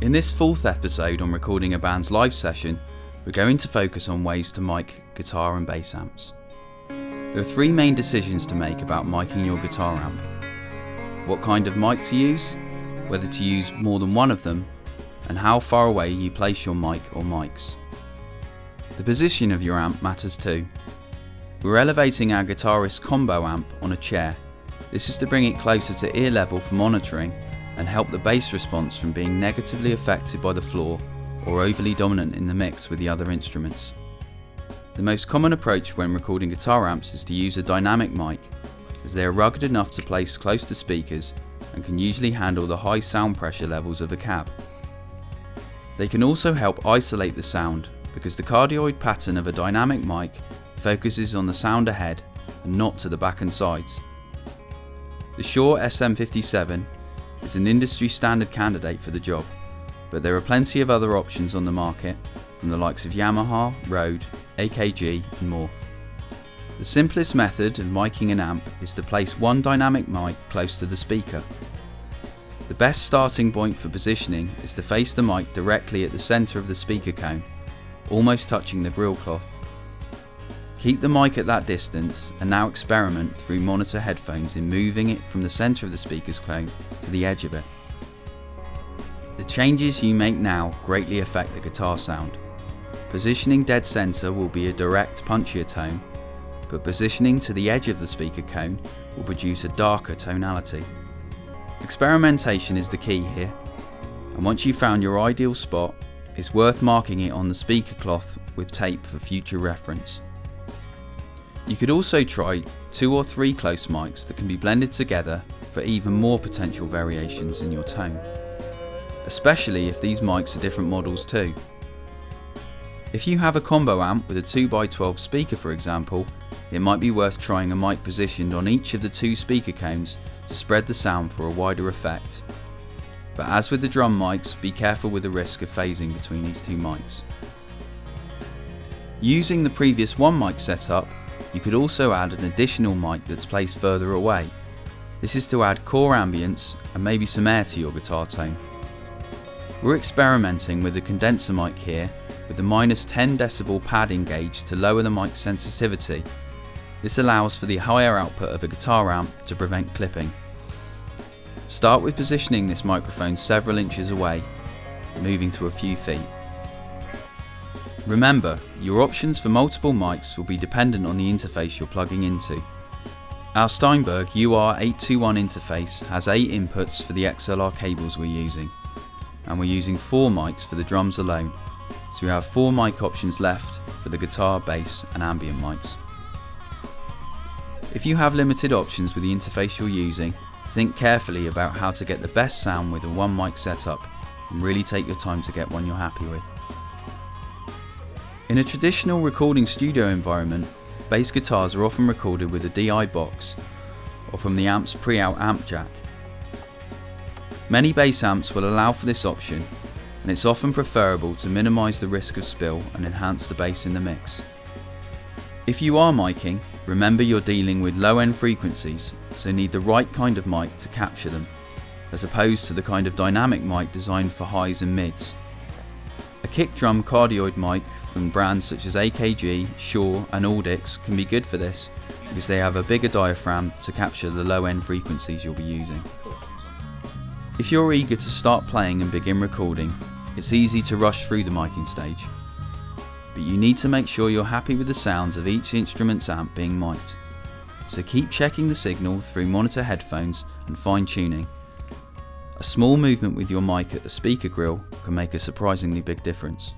In this fourth episode on recording a band's live session, we're going to focus on ways to mic guitar and bass amps. There are three main decisions to make about miking your guitar amp: what kind of mic to use, whether to use more than one of them, and how far away you place your mic or mics. The position of your amp matters too. We're elevating our guitarist's combo amp on a chair. This is to bring it closer to ear level for monitoring and help the bass response from being negatively affected by the floor or overly dominant in the mix with the other instruments. The most common approach when recording guitar amps is to use a dynamic mic, as they are rugged enough to place close to speakers and can usually handle the high sound pressure levels of a cab. They can also help isolate the sound because the cardioid pattern of a dynamic mic focuses on the sound ahead and not to the back and sides. The Shure SM57 is an industry standard candidate for the job, but there are plenty of other options on the market from the likes of Yamaha, Rode, AKG and more. The simplest method of miking an amp is to place one dynamic mic close to the speaker. The best starting point for positioning is to face the mic directly at the centre of the speaker cone, almost touching the grille cloth. Keep the mic at that distance and now experiment through monitor headphones in moving it from the centre of the speaker's cone to the edge of it. The changes you make now greatly affect the guitar sound. Positioning dead centre will be a direct, punchier tone, but positioning to the edge of the speaker cone will produce a darker tonality. Experimentation is the key here, and once you've found your ideal spot, it's worth marking it on the speaker cloth with tape for future reference. You could also try 2 or 3 close mics that can be blended together for even more potential variations in your tone, especially if these mics are different models too. If you have a combo amp with a 2x12 speaker for example, it might be worth trying a mic positioned on each of the 2 speaker cones to spread the sound for a wider effect. But as with the drum mics, be careful with the risk of phasing between these 2 mics. Using the previous one mic setup, you could also add an additional mic that's placed further away. This is to add core ambience and maybe some air to your guitar tone. We're experimenting with a condenser mic here with the -10 decibel padding gauge to lower the mic sensitivity. This allows for the higher output of a guitar amp to prevent clipping. Start with positioning this microphone several inches away, moving to a few feet. Remember, your options for multiple mics will be dependent on the interface you're plugging into. Our Steinberg UR821 interface has 8 inputs for the XLR cables we're using, and we're using 4 mics for the drums alone, so we have 4 mic options left for the guitar, bass and ambient mics. If you have limited options with the interface you're using, think carefully about how to get the best sound with a one mic setup and really take your time to get one you're happy with. In a traditional recording studio environment, bass guitars are often recorded with a DI box or from the amp's preamp amp jack. Many bass amps will allow for this option, and it's often preferable to minimise the risk of spill and enhance the bass in the mix. If you are miking, remember you're dealing with low-end frequencies, so need the right kind of mic to capture them, as opposed to the kind of dynamic mic designed for highs and mids. A kick drum cardioid mic from brands such as AKG, Shure and Audix can be good for this because they have a bigger diaphragm to capture the low-end frequencies you'll be using. If you're eager to start playing and begin recording, it's easy to rush through the miking stage. But you need to make sure you're happy with the sounds of each instrument's amp being mic'd. So keep checking the signal through monitor headphones and fine-tuning. A small movement with your mic at the speaker grille can make a surprisingly big difference.